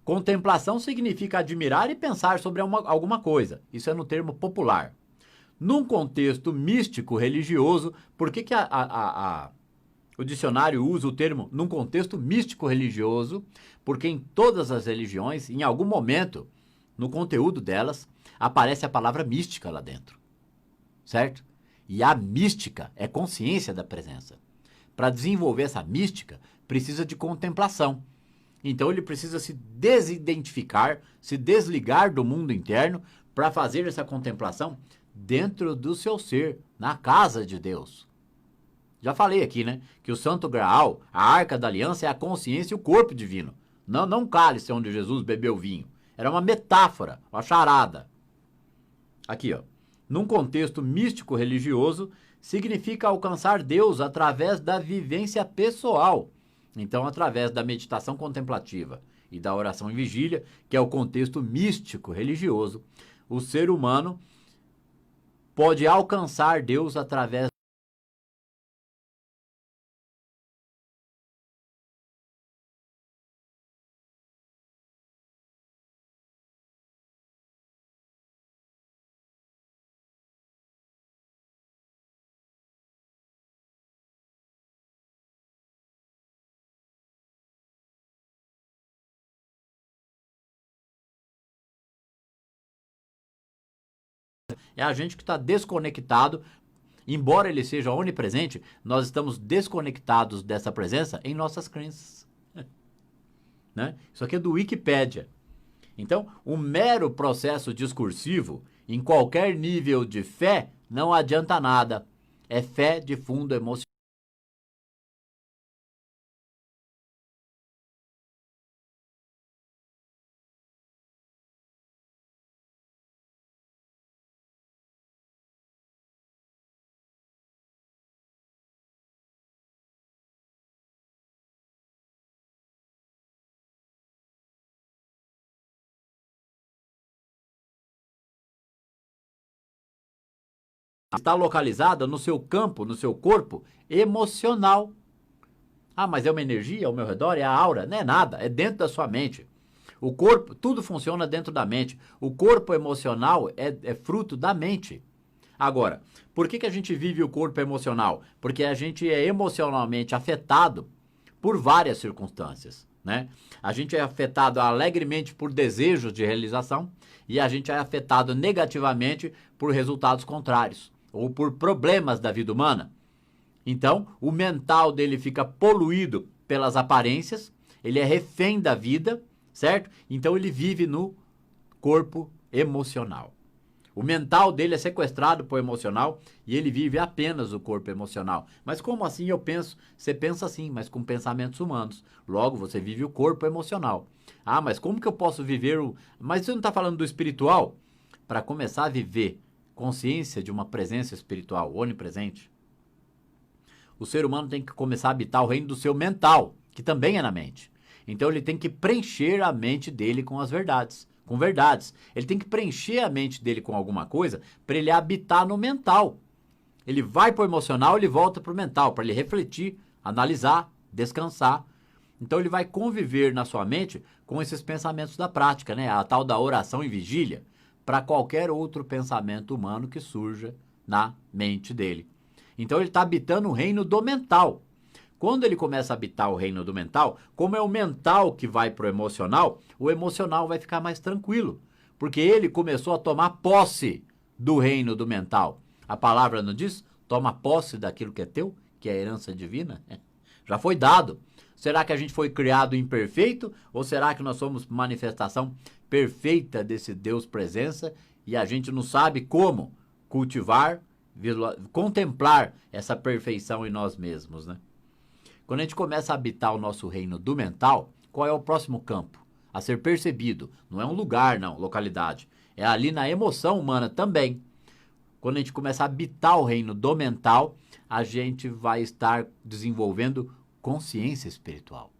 Contemplação significa admirar e pensar sobre alguma coisa. Isso é no termo popular. Num contexto místico, religioso, por que o dicionário usa o termo num contexto místico, religioso? Porque em todas as religiões, em algum momento, no conteúdo delas, aparece a palavra mística lá dentro. Certo? E a mística é consciência da presença. Para desenvolver essa mística, precisa de contemplação. Então ele precisa se desidentificar, se desligar do mundo interno para fazer essa contemplação dentro do seu ser, na casa de Deus. Já falei aqui, né? Que o Santo Graal, a Arca da Aliança, é a consciência e o corpo divino. Não um cálice onde Jesus bebeu vinho. Era uma metáfora, uma charada. Aqui, ó. Num contexto místico-religioso, significa alcançar Deus através da vivência pessoal. Então, através da meditação contemplativa e da oração em vigília, que é o contexto místico religioso, o ser humano pode alcançar Deus através é a gente que está desconectado, embora ele seja onipresente, nós estamos desconectados dessa presença em nossas crenças. Né? Isso aqui é do Wikipédia. Então, o mero processo discursivo, em qualquer nível de fé, não adianta nada. É fé de fundo emocional. Está localizada no seu campo, no seu corpo emocional. Ah, mas é uma energia ao meu redor? É a aura? Não é nada, é dentro da sua mente. O corpo, tudo funciona dentro da mente. O corpo emocional é fruto da mente. Agora, por que a gente vive o corpo emocional? Porque a gente é emocionalmente afetado por várias circunstâncias. né? A gente é afetado alegremente por desejos de realização e a gente é afetado negativamente por resultados contrários ou por problemas da vida humana. Então, o mental dele fica poluído pelas aparências, ele é refém da vida, certo? Então, ele vive no corpo emocional. O mental dele é sequestrado por emocional e ele vive apenas o corpo emocional. Mas como assim eu penso? Você pensa assim, mas com pensamentos humanos. Logo, você vive o corpo emocional. Ah, mas como que eu posso viver o... Mas você não está falando do espiritual? Para começar a viver consciência de uma presença espiritual onipresente, o ser humano tem que começar a habitar o reino do seu mental, que também é na mente. Então ele tem que preencher a mente dele com as verdades. Com verdades. Ele tem que preencher a mente dele com alguma coisa para ele habitar no mental. Ele vai para o emocional, ele volta para o mental, para ele refletir, analisar, descansar. Então ele vai conviver na sua mente com esses pensamentos da prática, né? A tal da oração e vigília, para qualquer outro pensamento humano que surja na mente dele. Então ele está habitando o reino do mental. Quando ele começa a habitar o reino do mental, como é o mental que vai para o emocional vai ficar mais tranquilo, porque ele começou a tomar posse do reino do mental. A palavra não diz? Toma posse daquilo que é teu, que é a herança divina. Já foi dado. Será que a gente foi criado imperfeito ou será que nós somos manifestação perfeita desse Deus presença e a gente não sabe como cultivar, contemplar essa perfeição em nós mesmos, né? Quando a gente começa a habitar o nosso reino do mental, qual é o próximo campo a ser percebido? Não é um lugar, não, localidade. É ali na emoção humana também. Quando a gente começa a habitar o reino do mental, a gente vai estar desenvolvendo consciência espiritual.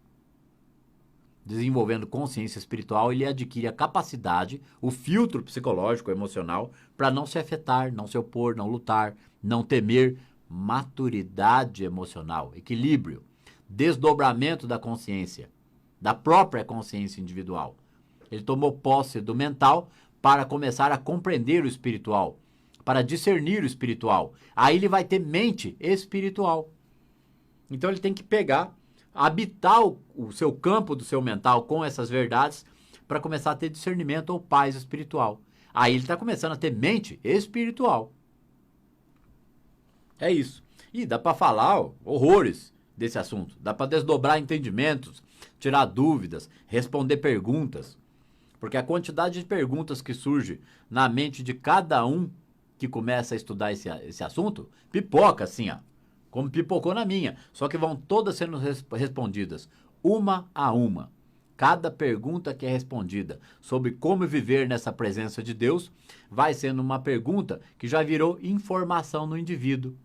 Desenvolvendo consciência espiritual, ele adquire a capacidade, o filtro psicológico, emocional, para não se afetar, não se opor, não lutar, não temer. Maturidade emocional, equilíbrio, desdobramento da consciência, da própria consciência individual. Ele tomou posse do mental para começar a compreender o espiritual, para discernir o espiritual. Aí ele vai ter mente espiritual. Então ele tem que pegar, habitar o seu campo do seu mental com essas verdades para começar a ter discernimento ou paz espiritual. Aí ele está começando a ter mente espiritual. É isso. E dá para falar horrores desse assunto. Dá para desdobrar entendimentos, tirar dúvidas, responder perguntas. Porque a quantidade de perguntas que surge na mente de cada um que começa a estudar esse assunto, pipoca assim, ó. Como pipocou na minha. Só que vão todas sendo respondidas, uma a uma. Cada pergunta que é respondida sobre como viver nessa presença de Deus vai sendo uma pergunta que já virou informação no indivíduo.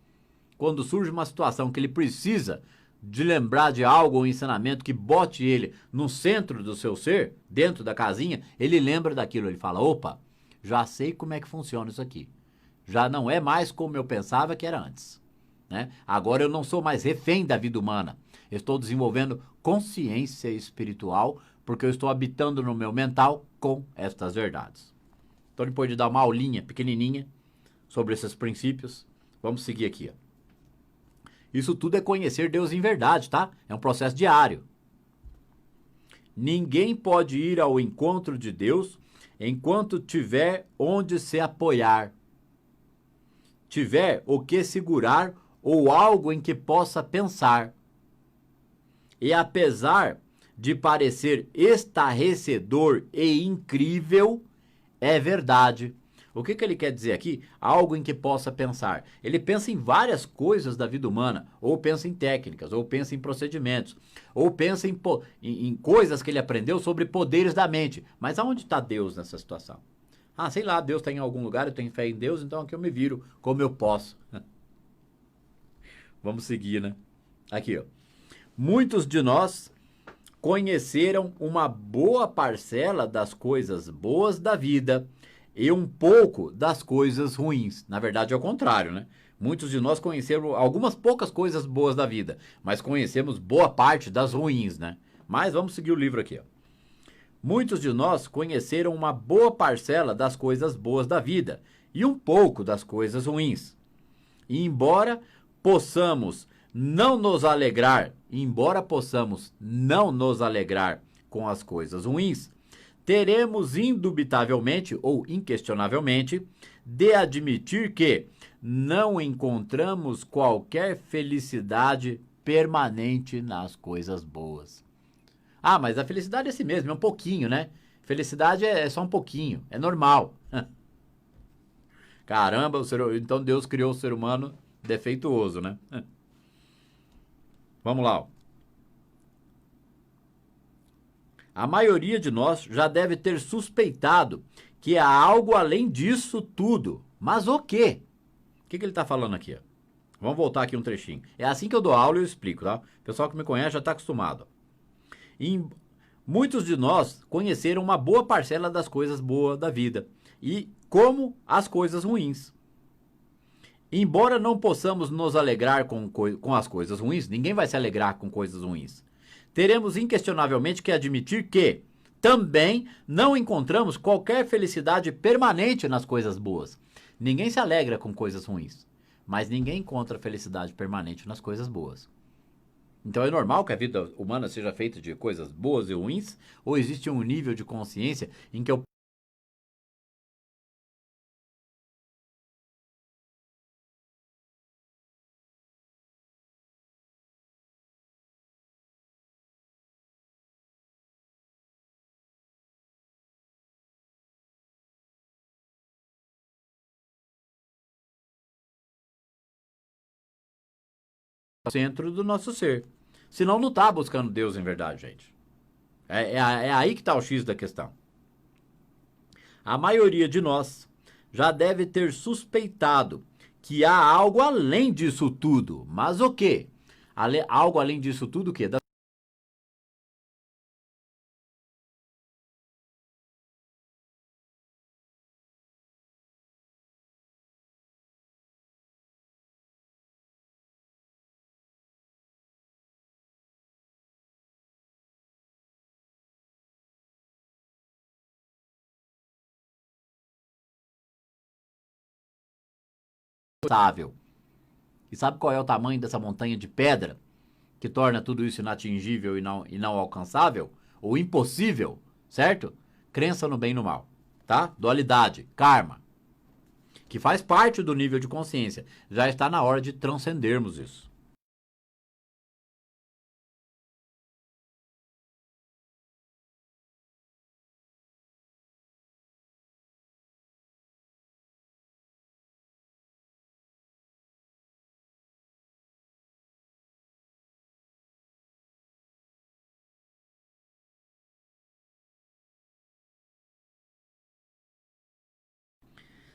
Quando surge uma situação que ele precisa de lembrar de algo ou ensinamento que bote ele no centro do seu ser, dentro da casinha, ele lembra daquilo, ele fala, opa, já sei como é que funciona isso aqui. Já não é mais como eu pensava que era antes, né? Agora eu não sou mais refém da vida humana. Eu estou desenvolvendo consciência espiritual porque eu estou habitando no meu mental com estas verdades. Então, depois de dar uma aulinha pequenininha sobre esses princípios, vamos seguir aqui, ó. Isso tudo é conhecer Deus em verdade, tá? É um processo diário. Ninguém pode ir ao encontro de Deus enquanto tiver onde se apoiar, tiver o que segurar ou algo em que possa pensar. E apesar de parecer estarrecedor e incrível, é verdade. O que ele quer dizer aqui? Algo em que possa pensar. Ele pensa em várias coisas da vida humana, ou pensa em técnicas, ou pensa em procedimentos, ou pensa em coisas que ele aprendeu sobre poderes da mente. Mas aonde está Deus nessa situação? Ah, sei lá, Deus está em algum lugar, eu tenho fé em Deus, então aqui eu me viro como eu posso. Vamos seguir, né? Aqui, ó. Muitos de nós conheceram uma boa parcela das coisas boas da vida e um pouco das coisas ruins. Na verdade, é o contrário, né? Muitos de nós conheceram algumas poucas coisas boas da vida, mas conhecemos boa parte das ruins, né? Mas vamos seguir o livro aqui, ó. Muitos de nós conheceram uma boa parcela das coisas boas da vida e um pouco das coisas ruins. E embora possamos não nos alegrar, embora possamos não nos alegrar com as coisas ruins, teremos indubitavelmente ou inquestionavelmente de admitir que não encontramos qualquer felicidade permanente nas coisas boas. Ah, mas a felicidade é assim mesmo, é um pouquinho, né? Felicidade é só um pouquinho, é normal. Caramba, então Deus criou o ser humano defeituoso, né? Vamos lá. Ó. A maioria de nós já deve ter suspeitado que há algo além disso tudo. Mas o quê? O que ele está falando aqui? Ó? Vamos voltar aqui um trechinho. É assim que eu dou aula e eu explico, tá? O pessoal que me conhece já está acostumado. Muitos de nós conheceram uma boa parcela das coisas boas da vida. E como as coisas ruins. Embora não possamos nos alegrar com as coisas ruins, ninguém vai se alegrar com coisas ruins. Teremos inquestionavelmente que admitir que também não encontramos qualquer felicidade permanente nas coisas boas. Ninguém se alegra com coisas ruins, mas ninguém encontra felicidade permanente nas coisas boas. Então é normal que a vida humana seja feita de coisas boas e ruins? Ou existe um nível de consciência em que eu centro do nosso ser. Senão não está buscando Deus em verdade, gente. É aí que está o X da questão. A maioria de nós já deve ter suspeitado que há algo além disso tudo. Mas o quê? Algo além disso tudo o quê? E sabe qual é o tamanho dessa montanha de pedra que torna tudo isso inatingível e não alcançável? Ou impossível, certo? Crença no bem e no mal, tá? Dualidade, karma, que faz parte do nível de consciência. Já está na hora de transcendermos isso.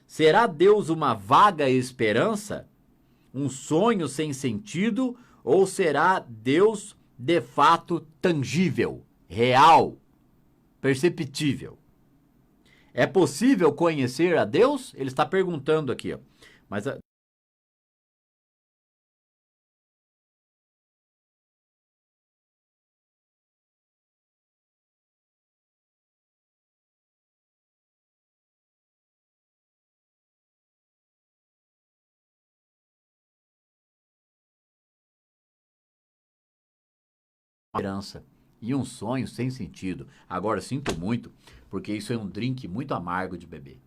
Será Deus uma vaga esperança? Um sonho sem sentido? Ou será Deus de fato tangível, real, perceptível? É possível conhecer a Deus? Ele está perguntando aqui. Ó. Mas esperança e um sonho sem sentido. Agora, sinto muito, porque isso é um drink muito amargo de beber.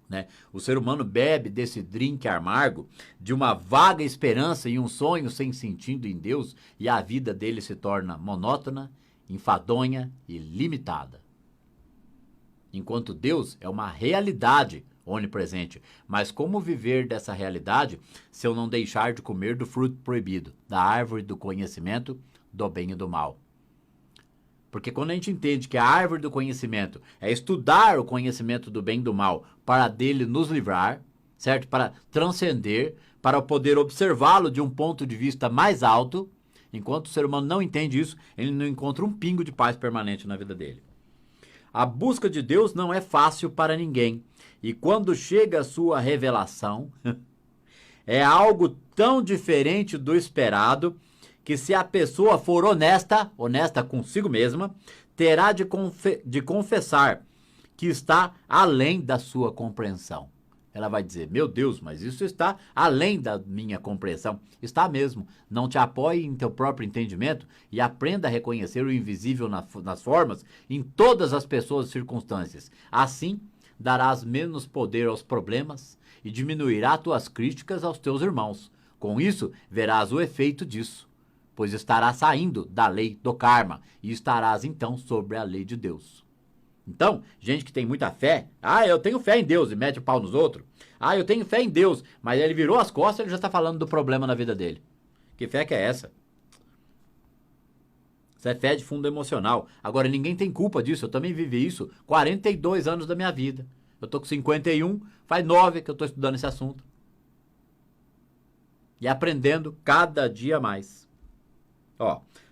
Né? O ser humano bebe desse drink amargo de uma vaga esperança e um sonho sem sentido em Deus, e a vida dele se torna monótona, enfadonha e limitada. Enquanto Deus é uma realidade onipresente. Mas como viver dessa realidade se eu não deixar de comer do fruto proibido, da árvore do conhecimento do bem e do mal? Porque quando a gente entende que a árvore do conhecimento é estudar o conhecimento do bem e do mal para dele nos livrar, certo? Para transcender, para poder observá-lo de um ponto de vista mais alto, enquanto o ser humano não entende isso, ele não encontra um pingo de paz permanente na vida dele. A busca de Deus não é fácil para ninguém. E quando chega a sua revelação, é algo tão diferente do esperado que, se a pessoa for honesta consigo mesma, terá de confessar que está além da sua compreensão. ela vai dizer, meu Deus, mas isso está além da minha compreensão. Está mesmo. Não te apoie em teu próprio entendimento e aprenda a reconhecer o invisível nas formas, em todas as pessoas e circunstâncias. Assim, darás menos poder aos problemas e diminuirá tuas críticas aos teus irmãos. Com isso, verás o efeito disso, pois estarás saindo da lei do karma e estarás então sobre a lei de Deus. Então, gente que tem muita fé, eu tenho fé em Deus e mete o pau nos outros. Eu tenho fé em Deus, mas ele virou as costas e ele já está falando do problema na vida dele. Que fé que é essa? Isso é fé de fundo emocional. Agora, ninguém tem culpa disso, eu também vivi isso 42 anos da minha vida. Eu tô com 51, faz 9 que eu tô estudando esse assunto. E aprendendo cada dia mais.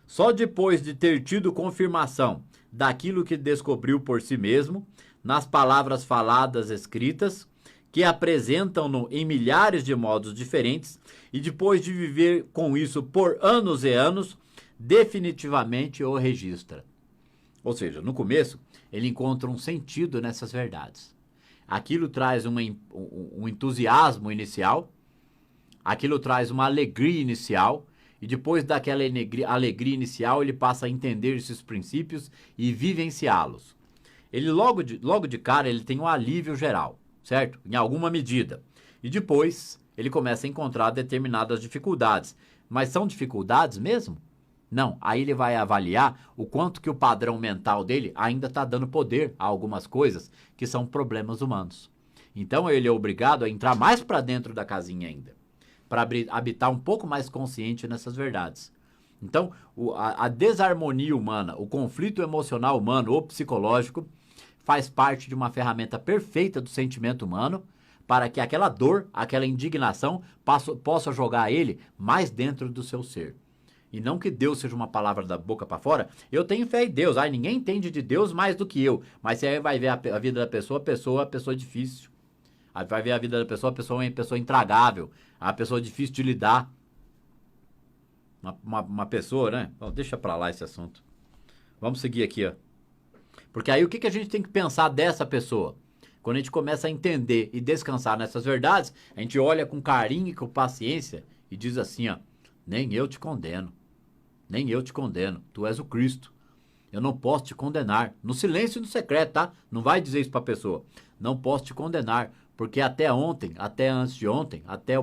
Só depois de ter tido confirmação daquilo que descobriu por si mesmo, nas palavras faladas escritas, que apresentam-no em milhares de modos diferentes, e depois de viver com isso por anos e anos, definitivamente o registra. Ou seja, no começo, ele encontra um sentido nessas verdades. Aquilo traz um entusiasmo inicial, aquilo traz uma alegria inicial, e depois daquela alegria inicial, ele passa a entender esses princípios e vivenciá-los. Ele logo de cara, ele tem um alívio geral, certo? Em alguma medida. E depois, ele começa a encontrar determinadas dificuldades. Mas são dificuldades mesmo? Não. Aí ele vai avaliar o quanto que o padrão mental dele ainda está dando poder a algumas coisas que são problemas humanos. Então, ele é obrigado a entrar mais para dentro da casinha ainda, para habitar um pouco mais consciente nessas verdades. Então, a desarmonia humana, o conflito emocional humano ou psicológico, faz parte de uma ferramenta perfeita do sentimento humano para que aquela dor, aquela indignação possa jogar ele mais dentro do seu ser. E não que Deus seja uma palavra da boca para fora. Eu tenho fé em Deus. Ninguém entende de Deus mais do que eu. Mas você vai ver a vida da pessoa, a pessoa difícil. Aí vai ver a vida da pessoa, uma pessoa intragável, a pessoa difícil de lidar. Uma pessoa, né? Bom, deixa pra lá esse assunto. Vamos seguir aqui, Porque aí o que a gente tem que pensar dessa pessoa? Quando a gente começa a entender e descansar nessas verdades, a gente olha com carinho e com paciência e diz assim, nem eu te condeno. Nem eu te condeno. Tu és o Cristo. Eu não posso te condenar. No silêncio e no secreto, tá? Não vai dizer isso pra pessoa. Não posso te condenar. Porque até ontem, até antes de ontem, até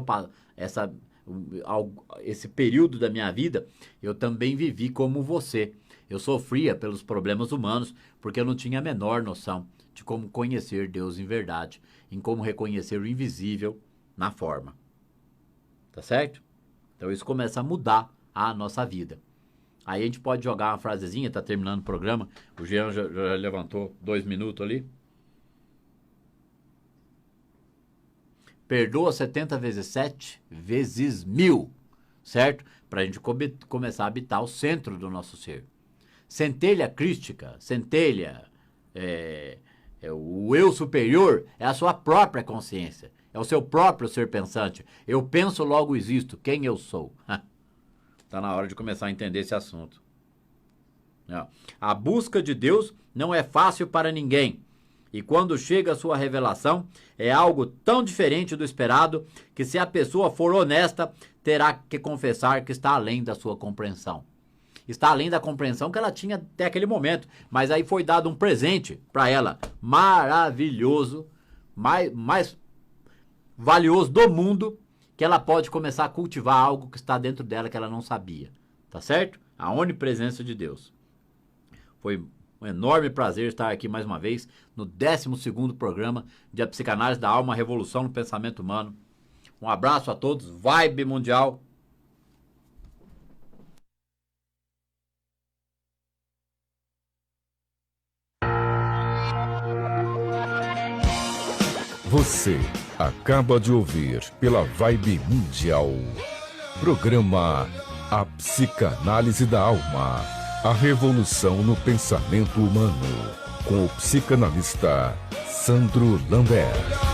esse período da minha vida, eu também vivi como você. Eu sofria pelos problemas humanos, porque eu não tinha a menor noção de como conhecer Deus em verdade, em como reconhecer o invisível na forma. Tá certo? Então isso começa a mudar a nossa vida. Aí a gente pode jogar uma frasezinha, tá terminando o programa, o Jean já levantou 2 minutos ali. Perdoa 70 vezes 7 vezes 1000, certo? Para a gente começar a habitar o centro do nosso ser. Centelha crística, o eu superior é a sua própria consciência, é o seu próprio ser pensante. Eu penso, logo existo, quem eu sou. Está na hora de começar a entender esse assunto. A busca de Deus não é fácil para ninguém. E quando chega a sua revelação, é algo tão diferente do esperado que, se a pessoa for honesta, terá que confessar que está além da sua compreensão. Está além da compreensão que ela tinha até aquele momento. Mas aí foi dado um presente para ela, maravilhoso, mais valioso do mundo, que ela pode começar a cultivar algo que está dentro dela que ela não sabia. Tá certo? A onipresença de Deus. Foi um enorme prazer estar aqui mais uma vez no 12º programa de A Psicanálise da Alma, a Revolução no Pensamento Humano. Um abraço a todos, Vibe Mundial. Você acaba de ouvir pela Vibe Mundial. Programa A Psicanálise da Alma. A revolução no pensamento humano, com o psicanalista Sandro Lambert.